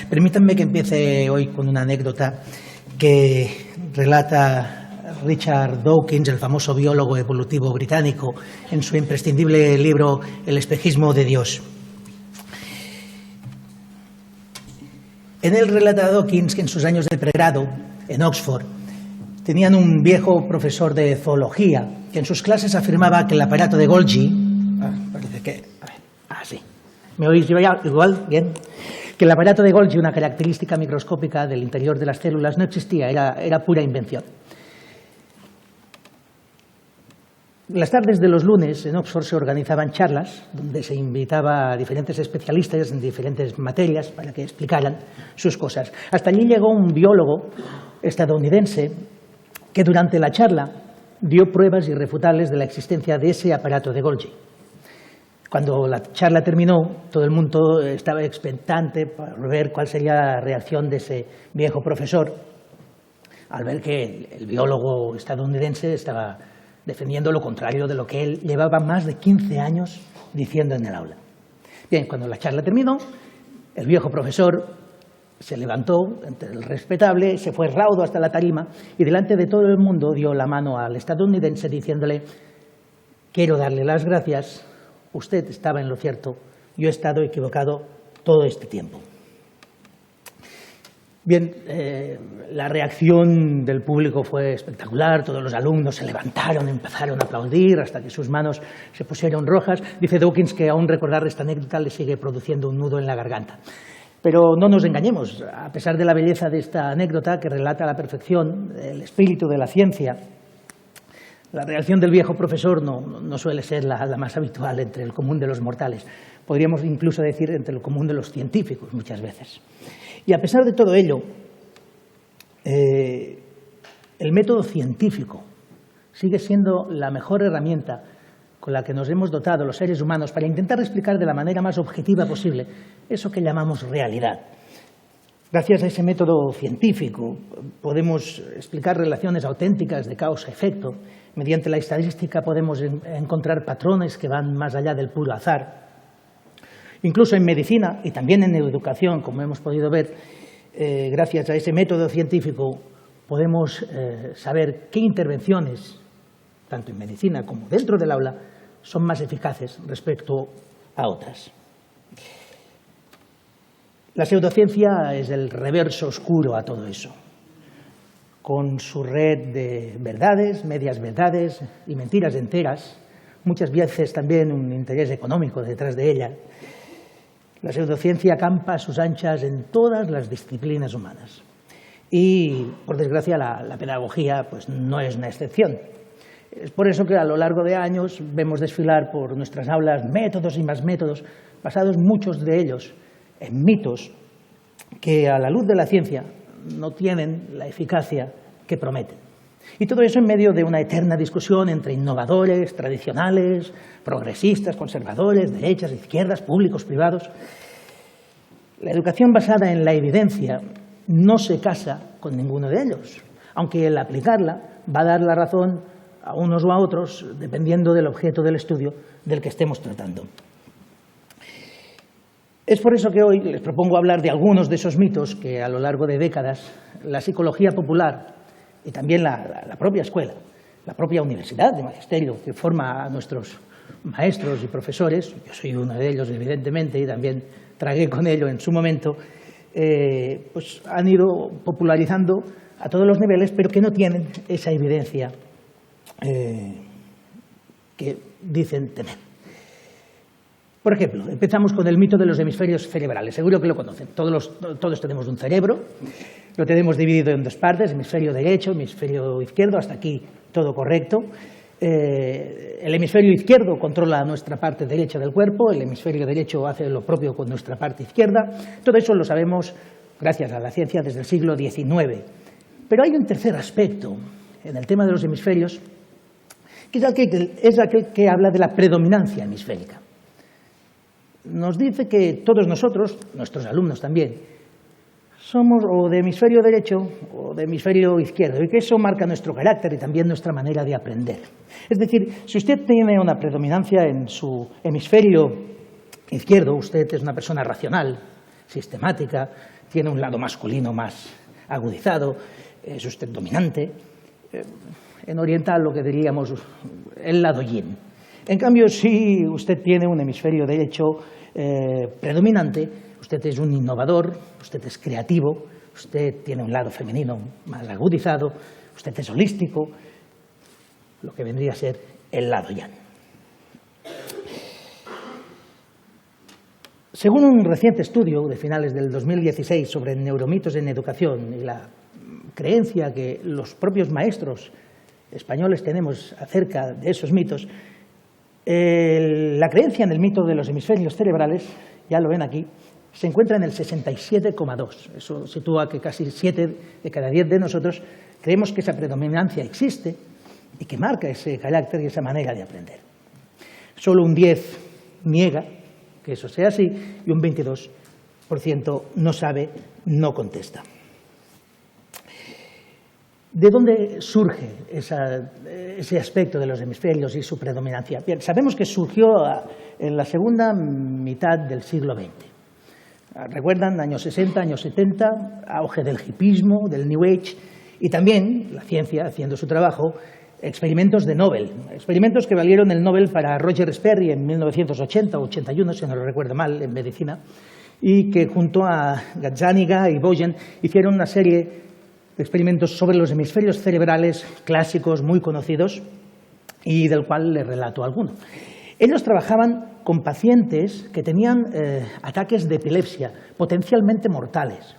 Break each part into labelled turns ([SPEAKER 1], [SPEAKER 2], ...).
[SPEAKER 1] Permítanme que empiece hoy con una anécdota que relata Richard Dawkins, el famoso biólogo evolutivo británico, en su imprescindible libro El espejismo de Dios. En él relata Dawkins que en sus años de pregrado, en Oxford, tenían un viejo profesor de zoología que en sus clases afirmaba que el aparato de Golgi... parece que... sí. ¿Me oís igual? Bien. Que el aparato de Golgi, una característica microscópica del interior de las células, no existía, era pura invención. Las tardes de los lunes en Oxford se organizaban charlas donde se invitaba a diferentes especialistas en diferentes materias para que explicaran sus cosas. Hasta allí llegó un biólogo estadounidense que durante la charla dio pruebas irrefutables de la existencia de ese aparato de Golgi. Cuando la charla terminó, todo el mundo estaba expectante para ver cuál sería la reacción de ese viejo profesor al ver que el biólogo estadounidense estaba defendiendo lo contrario de lo que él llevaba más de 15 años diciendo en el aula. Bien, cuando la charla terminó, el viejo profesor se levantó entre el respetable, se fue raudo hasta la tarima y delante de todo el mundo dio la mano al estadounidense diciéndole: quiero darle las gracias, usted estaba en lo cierto, yo he estado equivocado todo este tiempo. Bien, la reacción del público fue espectacular, todos los alumnos se levantaron, empezaron a aplaudir hasta que sus manos se pusieron rojas. Dice Dawkins que aún recordar esta anécdota le sigue produciendo un nudo en la garganta. Pero no nos engañemos, a pesar de la belleza de esta anécdota que relata a la perfección el espíritu de la ciencia, la reacción del viejo profesor no suele ser la más habitual entre el común de los mortales. Podríamos incluso decir entre el común de los científicos muchas veces. Y a pesar de todo ello, el método científico sigue siendo la mejor herramienta con la que nos hemos dotado los seres humanos para intentar explicar de la manera más objetiva posible eso que llamamos realidad. Gracias a ese método científico podemos explicar relaciones auténticas de causa-efecto. Mediante la estadística podemos encontrar patrones que van más allá del puro azar. Incluso en medicina y también en educación, como hemos podido ver, gracias a ese método científico podemos saber qué intervenciones, tanto en medicina como dentro del aula, son más eficaces respecto a otras. La pseudociencia es el reverso oscuro a todo eso, con su red de verdades, medias verdades y mentiras enteras, muchas veces también un interés económico detrás de ella. La pseudociencia campa a sus anchas en todas las disciplinas humanas y, por desgracia, la pedagogía pues, no es una excepción. Es por eso que a lo largo de años vemos desfilar por nuestras aulas métodos y más métodos, basados muchos de ellos en mitos que a la luz de la ciencia no tienen la eficacia que prometen. Y todo eso en medio de una eterna discusión entre innovadores, tradicionales, progresistas, conservadores, derechas, izquierdas, públicos, privados. La educación basada en la evidencia no se casa con ninguno de ellos, aunque el aplicarla va a dar la razón a unos o a otros, dependiendo del objeto del estudio del que estemos tratando. Es por eso que hoy les propongo hablar de algunos de esos mitos que a lo largo de décadas la psicología popular y también la propia escuela, la propia universidad de magisterio que forma a nuestros maestros y profesores, yo soy uno de ellos evidentemente y también tragué con ello en su momento, pues han ido popularizando a todos los niveles, pero que no tienen esa evidencia que dicen tener. Por ejemplo, empezamos con el mito de los hemisferios cerebrales. Seguro que lo conocen. Todos tenemos un cerebro, lo tenemos dividido en dos partes, hemisferio derecho, hemisferio izquierdo, hasta aquí todo correcto. El hemisferio izquierdo controla nuestra parte derecha del cuerpo, el hemisferio derecho hace lo propio con nuestra parte izquierda. Todo eso lo sabemos gracias a la ciencia desde el siglo XIX. Pero hay un tercer aspecto en el tema de los hemisferios, que es aquel que habla de la predominancia hemisférica. Nos dice que todos nosotros, nuestros alumnos también, somos o de hemisferio derecho o de hemisferio izquierdo, y que eso marca nuestro carácter y también nuestra manera de aprender. Es decir, si usted tiene una predominancia en su hemisferio izquierdo, usted es una persona racional, sistemática, tiene un lado masculino más agudizado, es usted dominante. En oriental lo que diríamos el lado yin. En cambio, si usted tiene un hemisferio derecho predominante, usted es un innovador, usted es creativo, usted tiene un lado femenino más agudizado, usted es holístico, lo que vendría a ser el lado yang. Según un reciente estudio de finales del 2016 sobre neuromitos en educación y la creencia que los propios maestros españoles tenemos acerca de esos mitos, la creencia en el mito de los hemisferios cerebrales, ya lo ven aquí, se encuentra en el 67,2. Eso sitúa que casi 7 de cada 10 de nosotros creemos que esa predominancia existe y que marca ese carácter y esa manera de aprender. Solo un 10 niega que eso sea así y un 22% no sabe, no contesta. ¿De dónde surge ese aspecto de los hemisferios y su predominancia? Bien, sabemos que surgió en la segunda mitad del siglo XX. ¿Recuerdan? Años 60, años 70, auge del hipismo, del New Age y también la ciencia haciendo su trabajo, experimentos de Nobel, experimentos que valieron el Nobel para Roger Sperry en 1980 o 81, si no lo recuerdo mal, en medicina, y que junto a Gazzaniga y Bogen hicieron una serie de experimentos sobre los hemisferios cerebrales clásicos muy conocidos y del cual les relato alguno. Ellos trabajaban con pacientes que tenían ataques de epilepsia potencialmente mortales.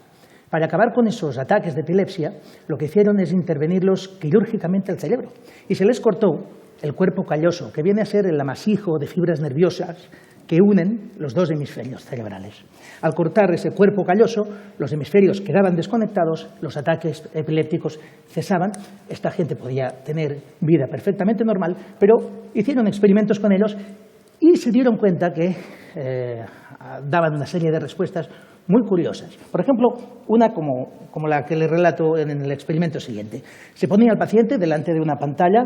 [SPEAKER 1] Para acabar con esos ataques de epilepsia, lo que hicieron es intervenirlos quirúrgicamente al cerebro y se les cortó el cuerpo calloso, que viene a ser el amasijo de fibras nerviosas que unen los dos hemisferios cerebrales. Al cortar ese cuerpo calloso, los hemisferios quedaban desconectados, los ataques epilépticos cesaban, esta gente podía tener vida perfectamente normal, pero hicieron experimentos con ellos y se dieron cuenta que daban una serie de respuestas muy curiosas. Por ejemplo, una como la que les relato en el experimento siguiente. Se ponía al paciente delante de una pantalla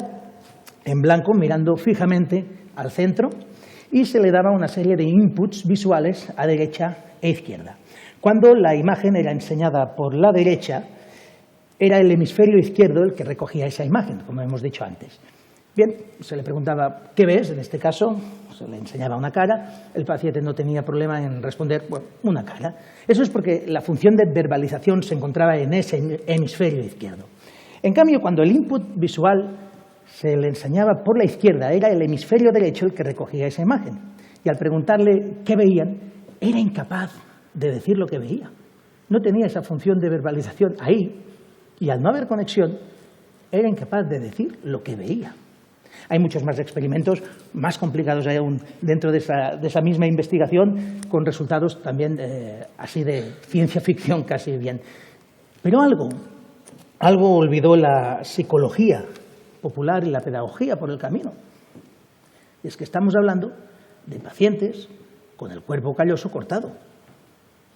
[SPEAKER 1] en blanco, mirando fijamente al centro, y se le daba una serie de inputs visuales a derecha e izquierda. Cuando la imagen era enseñada por la derecha, era el hemisferio izquierdo el que recogía esa imagen, como hemos dicho antes. Bien, se le preguntaba, ¿qué ves? En este caso, se le enseñaba una cara, el paciente no tenía problema en responder, bueno, una cara. Eso es porque la función de verbalización se encontraba en ese hemisferio izquierdo. En cambio, cuando el input visual se le enseñaba por la izquierda, era el hemisferio derecho el que recogía esa imagen. Y al preguntarle qué veían, era incapaz de decir lo que veía. No tenía esa función de verbalización ahí, y al no haber conexión, era incapaz de decir lo que veía. Hay muchos más experimentos, más complicados aún dentro de esa misma investigación, con resultados también así de ciencia ficción casi bien. Pero algo olvidó la psicología popular y la pedagogía por el camino. Y es que estamos hablando de pacientes con el cuerpo calloso cortado.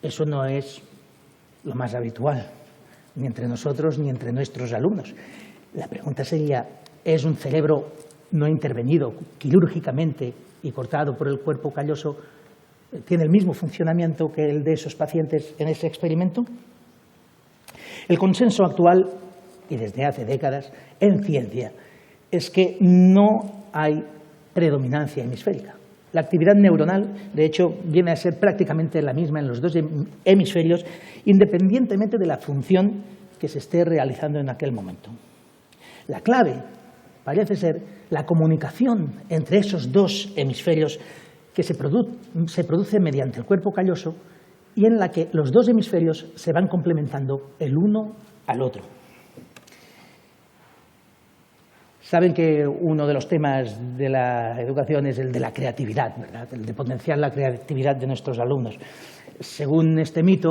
[SPEAKER 1] Eso no es lo más habitual, ni entre nosotros ni entre nuestros alumnos. La pregunta sería, ¿es un cerebro no intervenido quirúrgicamente y cortado por el cuerpo calloso, tiene el mismo funcionamiento que el de esos pacientes en ese experimento? El consenso actual, y desde hace décadas, en ciencia, es que no hay predominancia hemisférica. La actividad neuronal, de hecho, viene a ser prácticamente la misma en los dos hemisferios, independientemente de la función que se esté realizando en aquel momento. La clave parece ser la comunicación entre esos dos hemisferios que se produce mediante el cuerpo calloso y en la que los dos hemisferios se van complementando el uno al otro. Saben que uno de los temas de la educación es el de la creatividad, ¿verdad? El de potenciar la creatividad de nuestros alumnos. Según este mito,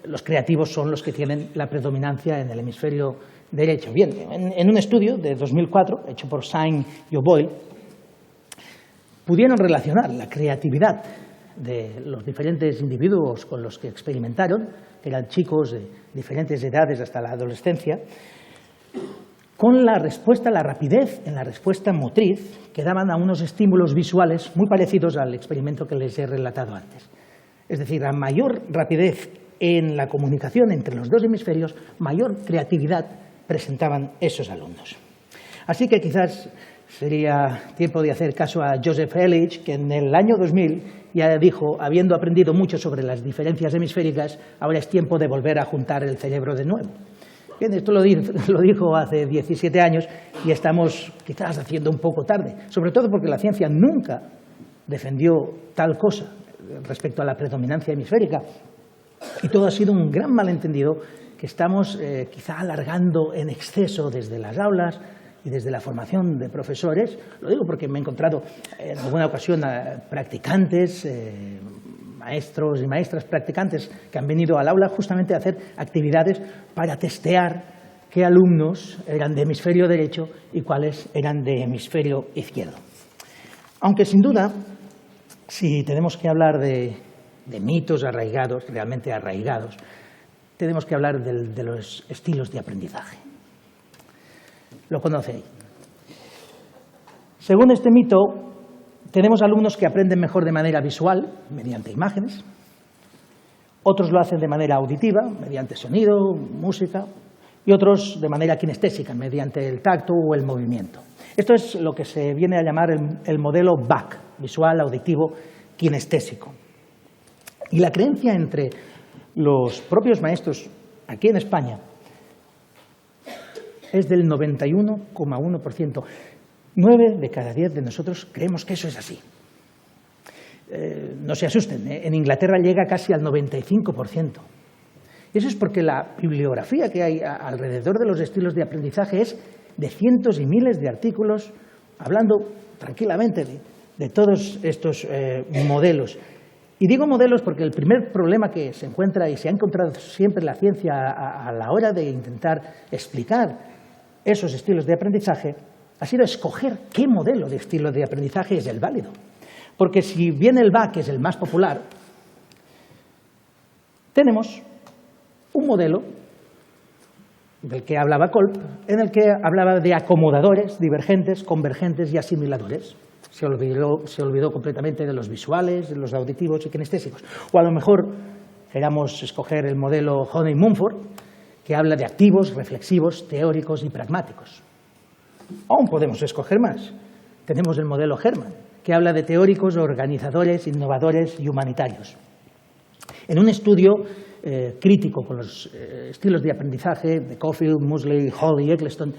[SPEAKER 1] los creativos son los que tienen la predominancia en el hemisferio derecho. Bien, en un estudio de 2004, hecho por Sain y O'Boyle, pudieron relacionar la creatividad de los diferentes individuos con los que experimentaron, que eran chicos de diferentes edades hasta la adolescencia, con la respuesta, la rapidez en la respuesta motriz que daban a unos estímulos visuales muy parecidos al experimento que les he relatado antes. Es decir, a mayor rapidez en la comunicación entre los dos hemisferios, mayor creatividad presentaban esos alumnos. Así que quizás sería tiempo de hacer caso a Joseph Ehrlich, que en el año 2000 ya dijo, habiendo aprendido mucho sobre las diferencias hemisféricas, ahora es tiempo de volver a juntar el cerebro de nuevo. Bien, esto lo dijo hace 17 años y estamos quizás haciendo un poco tarde, sobre todo porque la ciencia nunca defendió tal cosa respecto a la predominancia hemisférica. Y todo ha sido un gran malentendido que estamos quizá alargando en exceso desde las aulas y desde la formación de profesores. Lo digo porque me he encontrado en alguna ocasión a practicantes, maestros y maestras practicantes que han venido al aula justamente a hacer actividades para testear qué alumnos eran de hemisferio derecho y cuáles eran de hemisferio izquierdo. Aunque sin duda, si tenemos que hablar de mitos arraigados, realmente arraigados, tenemos que hablar de los estilos de aprendizaje. Lo conocéis. Según este mito, tenemos alumnos que aprenden mejor de manera visual, mediante imágenes. Otros lo hacen de manera auditiva, mediante sonido, música, y otros de manera kinestésica, mediante el tacto o el movimiento. Esto es lo que se viene a llamar el modelo BAC, visual, auditivo, kinestésico. Y la creencia entre los propios maestros aquí en España es del 91,1%. 9 de cada 10 de nosotros creemos que eso es así. No se asusten, en Inglaterra llega casi al 95%. Y eso es porque la bibliografía que hay alrededor de los estilos de aprendizaje es de cientos y miles de artículos hablando tranquilamente de todos estos modelos. Y digo modelos porque el primer problema que se encuentra y se ha encontrado siempre la ciencia a la hora de intentar explicar esos estilos de aprendizaje ha sido escoger qué modelo de estilo de aprendizaje es el válido. Porque si bien el BAC es el más popular, tenemos un modelo del que hablaba Kolb, en el que hablaba de acomodadores, divergentes, convergentes y asimiladores. Se olvidó completamente de los visuales, de los auditivos y kinestésicos. O a lo mejor queramos escoger el modelo Honey-Mumford, que habla de activos, reflexivos, teóricos y pragmáticos. Aún podemos escoger más. Tenemos el modelo Hermann, que habla de teóricos, organizadores, innovadores y humanitarios. En un estudio crítico con los estilos de aprendizaje de Caulfield, Musley, Hall y Eccleston,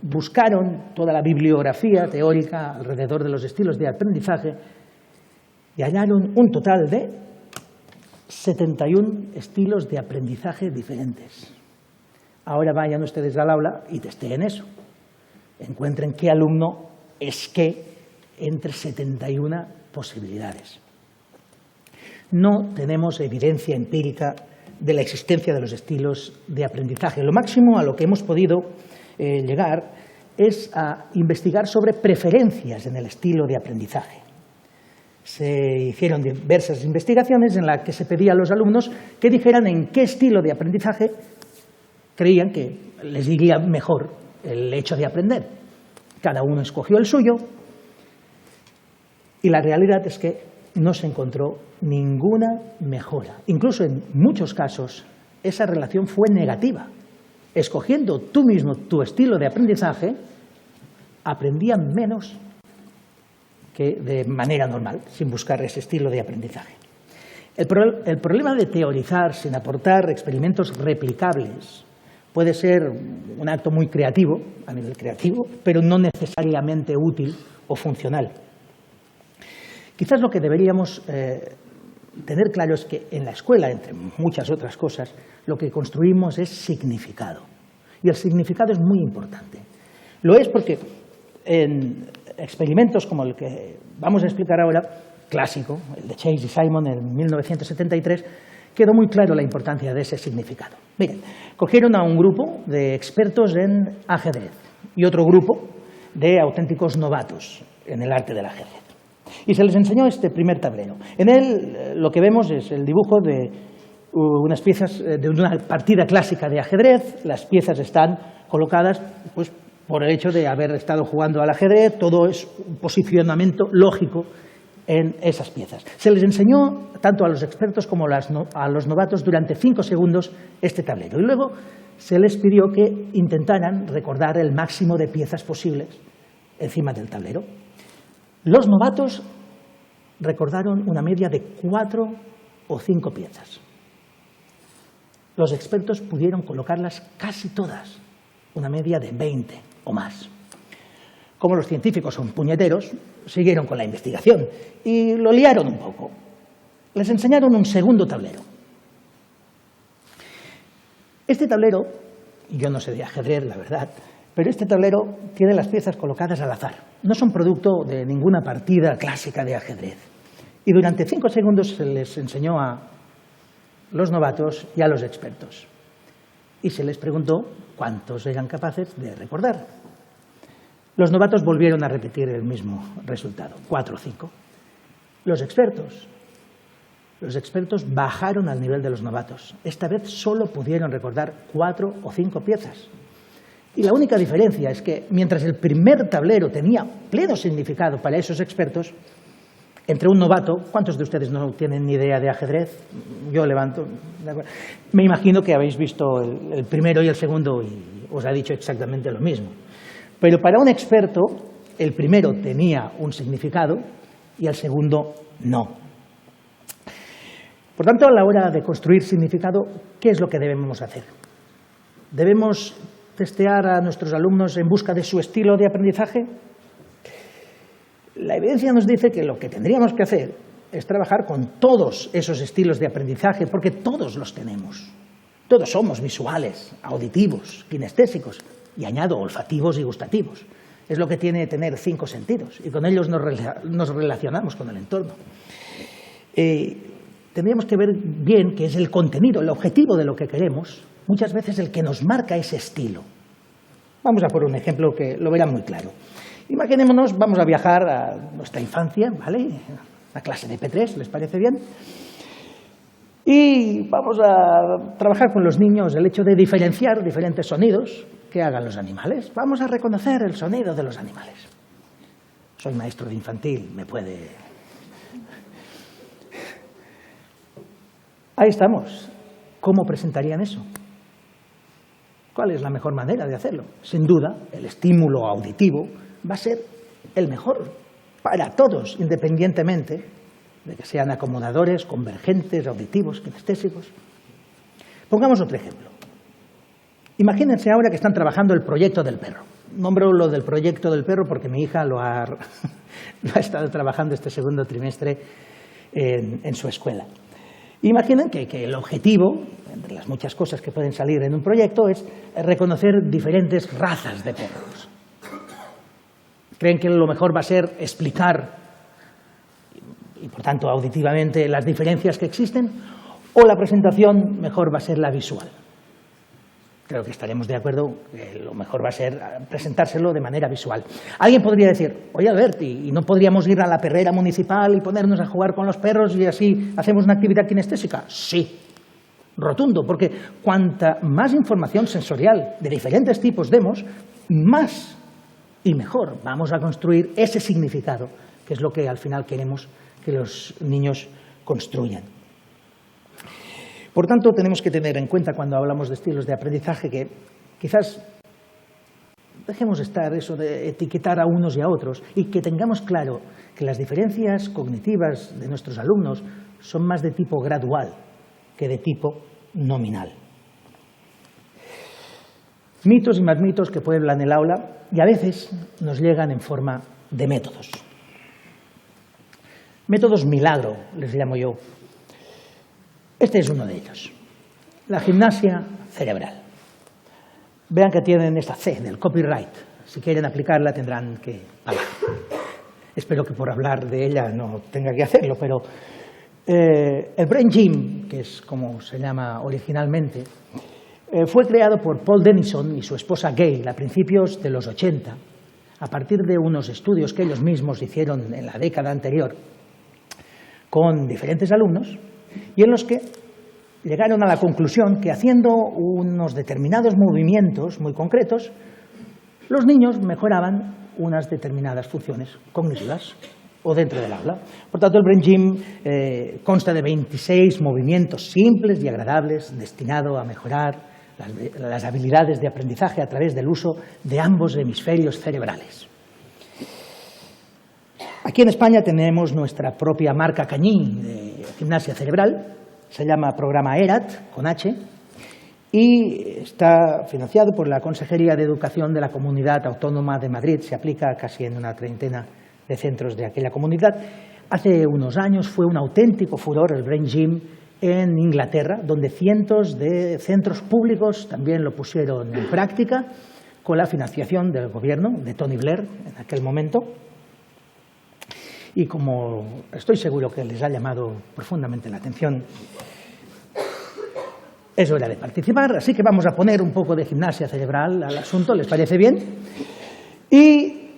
[SPEAKER 1] buscaron toda la bibliografía teórica alrededor de los estilos de aprendizaje y hallaron un total de 71 estilos de aprendizaje diferentes. Ahora vayan ustedes al aula y testeen eso. Encuentren qué alumno es qué entre 71 posibilidades. No tenemos evidencia empírica de la existencia de los estilos de aprendizaje. Lo máximo a lo que hemos podido llegar es a investigar sobre preferencias en el estilo de aprendizaje. Se hicieron diversas investigaciones en las que se pedía a los alumnos que dijeran en qué estilo de aprendizaje creían que les iría mejor el hecho de aprender. Cada uno escogió el suyo y la realidad es que no se encontró ninguna mejora. Incluso en muchos casos esa relación fue negativa. Escogiendo tú mismo tu estilo de aprendizaje, aprendían menos que de manera normal, sin buscar ese estilo de aprendizaje. El problema de teorizar sin aportar experimentos replicables puede ser un acto muy creativo, a nivel creativo, pero no necesariamente útil o funcional. Quizás lo que deberíamos tener claro es que en la escuela, entre muchas otras cosas, lo que construimos es significado. Y el significado es muy importante. Lo es porque en experimentos como el que vamos a explicar ahora, clásico, el de Chase y Simon en 1973, quedó muy claro la importancia de ese significado. Miren, cogieron a un grupo de expertos en ajedrez y otro grupo de auténticos novatos en el arte del ajedrez. Y se les enseñó este primer tablero. En él lo que vemos es el dibujo de unas piezas de una partida clásica de ajedrez. Las piezas están colocadas pues, por el hecho de haber estado jugando al ajedrez. Todo es un posicionamiento lógico en esas piezas. Se les enseñó, tanto a los expertos como a los novatos, durante 5 segundos este tablero. Y luego se les pidió que intentaran recordar el máximo de piezas posibles encima del tablero. Los novatos recordaron una media de 4 o 5 piezas. Los expertos pudieron colocarlas casi todas, una media de 20 o más. Como los científicos son puñeteros, siguieron con la investigación y lo liaron un poco. Les enseñaron un segundo tablero. Este tablero, yo no sé de ajedrez, la verdad, pero este tablero tiene las piezas colocadas al azar. No son producto de ninguna partida clásica de ajedrez. Y durante 5 segundos se les enseñó a los novatos y a los expertos. Y se les preguntó cuántos eran capaces de recordar. Los novatos volvieron a repetir el mismo resultado, 4 o 5. Los expertos bajaron al nivel de los novatos. Esta vez solo pudieron recordar 4 o 5 piezas. Y la única diferencia es que, mientras el primer tablero tenía pleno significado para esos expertos, entre un novato, ¿cuántos de ustedes no tienen ni idea de ajedrez? Yo levanto. Me imagino que habéis visto el primero y el segundo y os ha dicho exactamente lo mismo. Pero para un experto, el primero tenía un significado y el segundo no. Por tanto, a la hora de construir significado, ¿qué es lo que debemos hacer? ¿Debemos testear a nuestros alumnos en busca de su estilo de aprendizaje? La evidencia nos dice que lo que tendríamos que hacer es trabajar con todos esos estilos de aprendizaje, porque todos los tenemos. Todos somos visuales, auditivos, kinestésicos, y añado olfativos y gustativos. Es lo que tiene tener 5 sentidos, y con ellos nos relacionamos con el entorno. Tendríamos que ver bien qué es el contenido, el objetivo de lo que queremos, muchas veces el que nos marca ese estilo. Vamos a por un ejemplo que lo verán muy claro. Imaginémonos, vamos a viajar a nuestra infancia, ¿vale? Una clase de P3, ¿les parece bien? Y vamos a trabajar con los niños el hecho de diferenciar diferentes sonidos que hagan los animales. Vamos a reconocer el sonido de los animales. Soy maestro de infantil, me puede... Ahí estamos. ¿Cómo presentarían eso? ¿Cuál es la mejor manera de hacerlo? Sin duda, el estímulo auditivo va a ser el mejor para todos, independientemente de que sean acomodadores, convergentes, auditivos, kinestésicos. Pongamos otro ejemplo. Imagínense ahora que están trabajando el proyecto del perro. Nombro lo del proyecto del perro porque mi hija lo ha estado trabajando este segundo trimestre en su escuela. Imaginen que el objetivo, entre las muchas cosas que pueden salir en un proyecto, es reconocer diferentes razas de perros. ¿Creen que lo mejor va a ser explicar, y por tanto auditivamente, las diferencias que existen? ¿O la presentación mejor va a ser la visual? Creo que estaremos de acuerdo que lo mejor va a ser presentárselo de manera visual. Alguien podría decir, oye Albert, ¿y no podríamos ir a la perrera municipal y ponernos a jugar con los perros y así hacemos una actividad kinestésica? Sí, rotundo, porque cuanta más información sensorial de diferentes tipos demos, más y mejor vamos a construir ese significado, que es lo que al final queremos que los niños construyan. Por tanto, tenemos que tener en cuenta cuando hablamos de estilos de aprendizaje que quizás dejemos estar eso de etiquetar a unos y a otros y que tengamos claro que las diferencias cognitivas de nuestros alumnos son más de tipo gradual que de tipo nominal. Mitos y más mitos que pueblan el aula y a veces nos llegan en forma de métodos. Métodos milagro, les llamo yo. Este es uno de ellos, la gimnasia cerebral. Vean que tienen esta C del copyright. Si quieren aplicarla tendrán que pagar. Espero que por hablar de ella no tenga que hacerlo, pero el Brain Gym, que es como se llama originalmente, fue creado por Paul Denison y su esposa Gail a principios de los 80, a partir de unos estudios que ellos mismos hicieron en la década anterior con diferentes alumnos, y en los que llegaron a la conclusión que haciendo unos determinados movimientos muy concretos, los niños mejoraban unas determinadas funciones cognitivas. o dentro del aula. Por tanto, el Brain Gym consta de 26 movimientos simples y agradables destinados a mejorar las habilidades de aprendizaje a través del uso de ambos hemisferios cerebrales. Aquí en España tenemos nuestra propia marca Cañín de gimnasia cerebral, se llama Programa ERAT, con H, y está financiado por la Consejería de Educación de la Comunidad Autónoma de Madrid. Se aplica casi en una treintena de centros de aquella comunidad. Hace unos años fue un auténtico furor el Brain Gym en Inglaterra, donde cientos de centros públicos también lo pusieron en práctica con la financiación del gobierno de Tony Blair en aquel momento. Y como estoy seguro que les ha llamado profundamente la atención, es hora de participar, así que vamos a poner un poco de gimnasia cerebral al asunto, ¿les parece bien? Y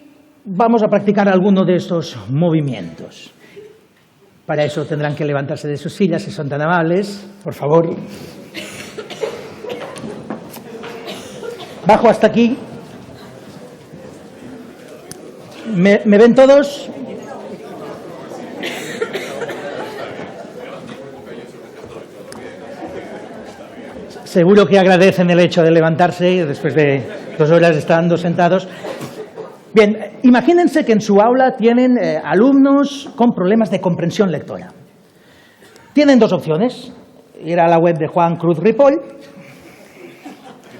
[SPEAKER 1] vamos a practicar alguno de estos movimientos. Para eso tendrán que levantarse de sus sillas, si son tan amables, por favor. Bajo hasta aquí. ¿Me ven todos? Seguro que agradecen el hecho de levantarse después de 2 horas estando sentados. Bien, imagínense que en su aula tienen alumnos con problemas de comprensión lectora. Tienen 2 opciones, ir a la web de Juan Cruz Ripoll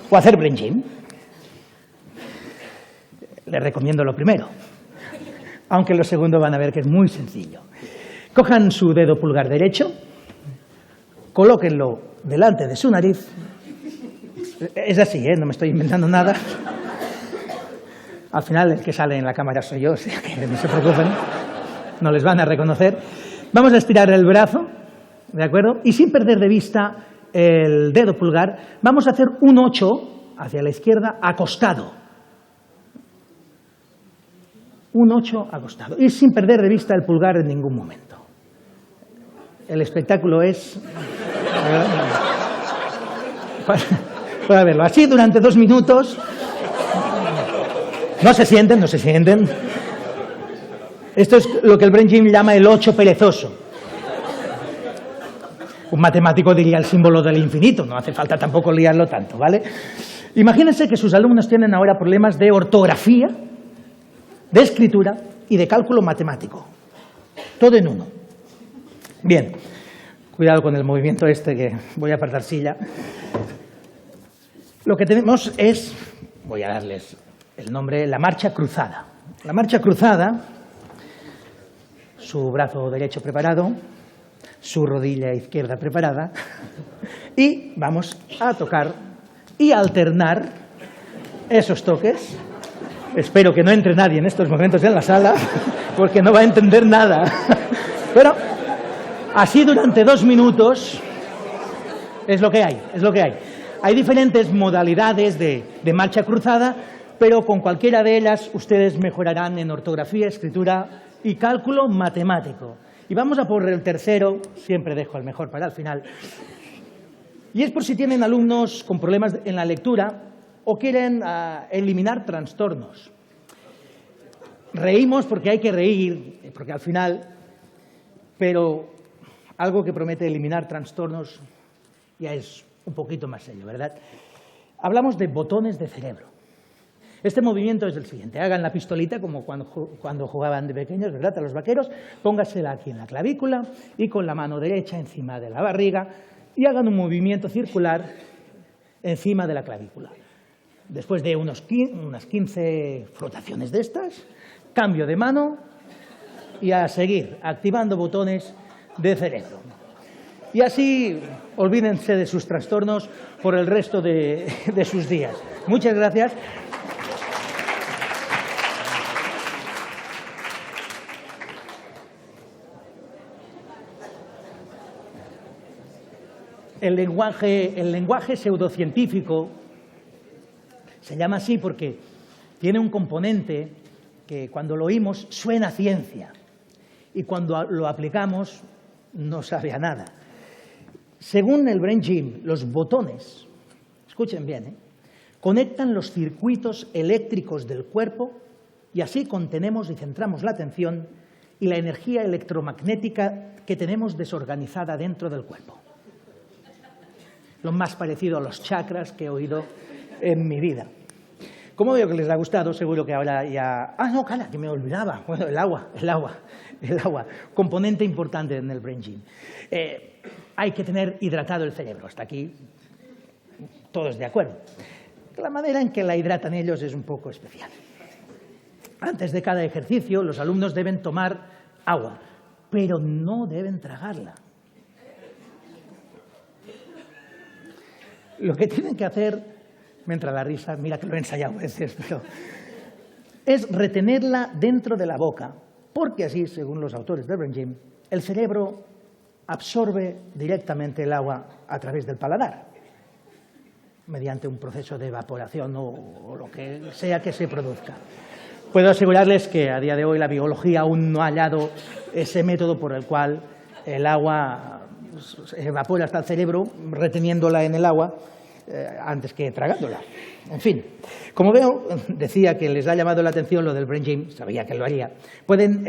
[SPEAKER 1] o hacer Brain Gym. Les recomiendo lo primero, aunque lo segundo van a ver que es muy sencillo. Cojan su dedo pulgar derecho, colóquenlo delante de su nariz. Es así, no me estoy inventando nada. Al final el que sale en la cámara soy yo, o sea que no se preocupen, no les van a reconocer. Vamos a estirar el brazo, ¿de acuerdo? Y sin perder de vista el dedo pulgar, vamos a hacer un 8 hacia la izquierda acostado. Un 8 acostado. Y sin perder de vista el pulgar en ningún momento. El espectáculo es... Para verlo así durante 2 minutos. No se sienten, no se sienten. Esto es lo que el Brain Gym llama el 8 perezoso. Un matemático diría el símbolo del infinito, no hace falta tampoco liarlo tanto, ¿vale? Imagínense que sus alumnos tienen ahora problemas de ortografía, de escritura y de cálculo matemático. Todo en uno. Bien, cuidado con el movimiento este que voy a apartar silla. Lo que tenemos es, voy a darles el nombre, la marcha cruzada. La marcha cruzada, su brazo derecho preparado, su rodilla izquierda preparada, y vamos a tocar y alternar esos toques. Espero que no entre nadie en estos momentos en la sala, porque no va a entender nada. Pero así durante 2 minutos es lo que hay, es lo que hay. Hay diferentes modalidades de marcha cruzada, pero con cualquiera de ellas ustedes mejorarán en ortografía, escritura y cálculo matemático. Y vamos a por el tercero, siempre dejo el mejor para el final. Y es por si tienen alumnos con problemas en la lectura o quieren eliminar trastornos. Reímos porque hay que reír, porque al final, pero algo que promete eliminar trastornos ya es un poquito más serio, ¿verdad? Hablamos de botones de cerebro. Este movimiento es el siguiente. Hagan la pistolita como cuando jugaban de pequeños, ¿verdad? A los vaqueros. Póngasela aquí en la clavícula y con la mano derecha encima de la barriga y hagan un movimiento circular encima de la clavícula. Después de unas 15 frotaciones de estas, cambio de mano y a seguir activando botones de cerebro. Y así olvídense de sus trastornos por el resto de sus días. Muchas gracias. El lenguaje pseudocientífico se llama así porque tiene un componente que cuando lo oímos suena a ciencia y cuando lo aplicamos no sabe a nada. Según el Brain Gym, los botones, escuchen bien, conectan los circuitos eléctricos del cuerpo y así contenemos y centramos la atención y la energía electromagnética que tenemos desorganizada dentro del cuerpo. Lo más parecido a los chakras que he oído en mi vida. Como veo que les ha gustado, seguro que ahora ya... Ah, no, calla, que me olvidaba. Bueno, el agua, componente importante en el Brain Gym. Hay que tener hidratado el cerebro. Hasta aquí todos de acuerdo. La manera en que la hidratan ellos es un poco especial. Antes de cada ejercicio, los alumnos deben tomar agua, pero no deben tragarla. Lo que tienen que hacer, me entra la risa, mira que lo he ensayado a veces, pero es retenerla dentro de la boca, porque así, según los autores del Brain Gym, el cerebro absorbe directamente el agua a través del paladar, mediante un proceso de evaporación o lo que sea que se produzca. Puedo asegurarles que a día de hoy la biología aún no ha hallado ese método por el cual el agua se evapora hasta el cerebro, reteniéndola en el agua antes que tragándola. En fin, como veo, decía que les ha llamado la atención lo del Brain Gym, sabía que lo haría. Pueden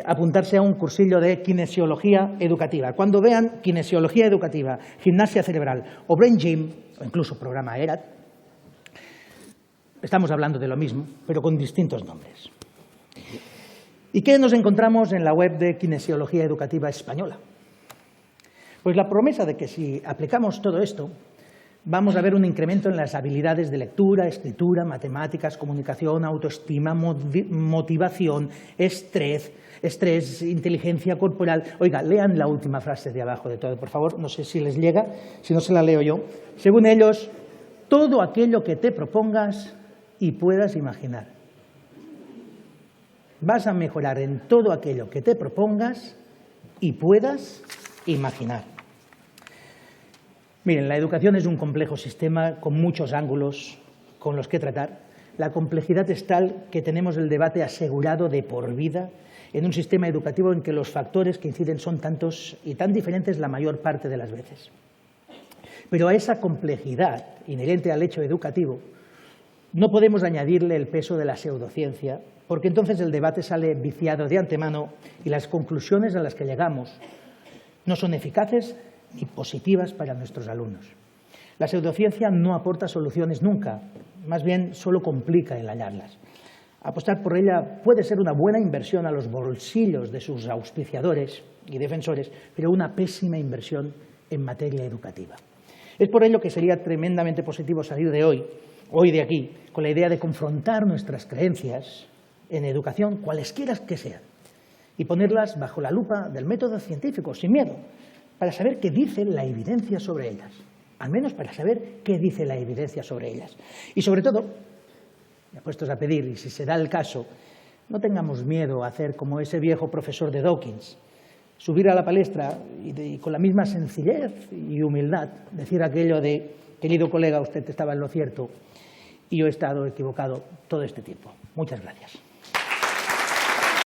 [SPEAKER 1] apuntarse a un cursillo de kinesiología educativa. Cuando vean kinesiología educativa, gimnasia cerebral o Brain Gym, o incluso programa ERAT, estamos hablando de lo mismo, pero con distintos nombres. ¿Y qué nos encontramos en la web de Kinesiología Educativa Española? Pues la promesa de que si aplicamos todo esto, vamos a ver un incremento en las habilidades de lectura, escritura, matemáticas, comunicación, autoestima, motivación, estrés, inteligencia corporal. Oiga, lean la última frase de abajo de todo, por favor, no sé si les llega, si no se la leo yo. Según ellos, todo aquello que te propongas y puedas imaginar. Vas a mejorar en todo aquello que te propongas y puedas imaginar. Miren, la educación es un complejo sistema con muchos ángulos con los que tratar. La complejidad es tal que tenemos el debate asegurado de por vida en un sistema educativo en que los factores que inciden son tantos y tan diferentes la mayor parte de las veces. Pero a esa complejidad inherente al hecho educativo no podemos añadirle el peso de la pseudociencia, porque entonces el debate sale viciado de antemano y las conclusiones a las que llegamos no son eficaces ni positivas para nuestros alumnos. La pseudociencia no aporta soluciones nunca, más bien solo complica el hallarlas. Apostar por ella puede ser una buena inversión a los bolsillos de sus auspiciadores y defensores, pero una pésima inversión en materia educativa. Es por ello que sería tremendamente positivo salir de hoy de aquí, con la idea de confrontar nuestras creencias en educación, cualesquiera que sean, y ponerlas bajo la lupa del método científico, sin miedo, para saber qué dice la evidencia sobre ellas, al menos para saber qué dice la evidencia sobre ellas. Y sobre todo, puestos a pedir, y si se da el caso, no tengamos miedo a hacer como ese viejo profesor de Dawkins, subir a la palestra y con la misma sencillez y humildad decir aquello de, querido colega, usted estaba en lo cierto y yo he estado equivocado todo este tiempo. Muchas gracias.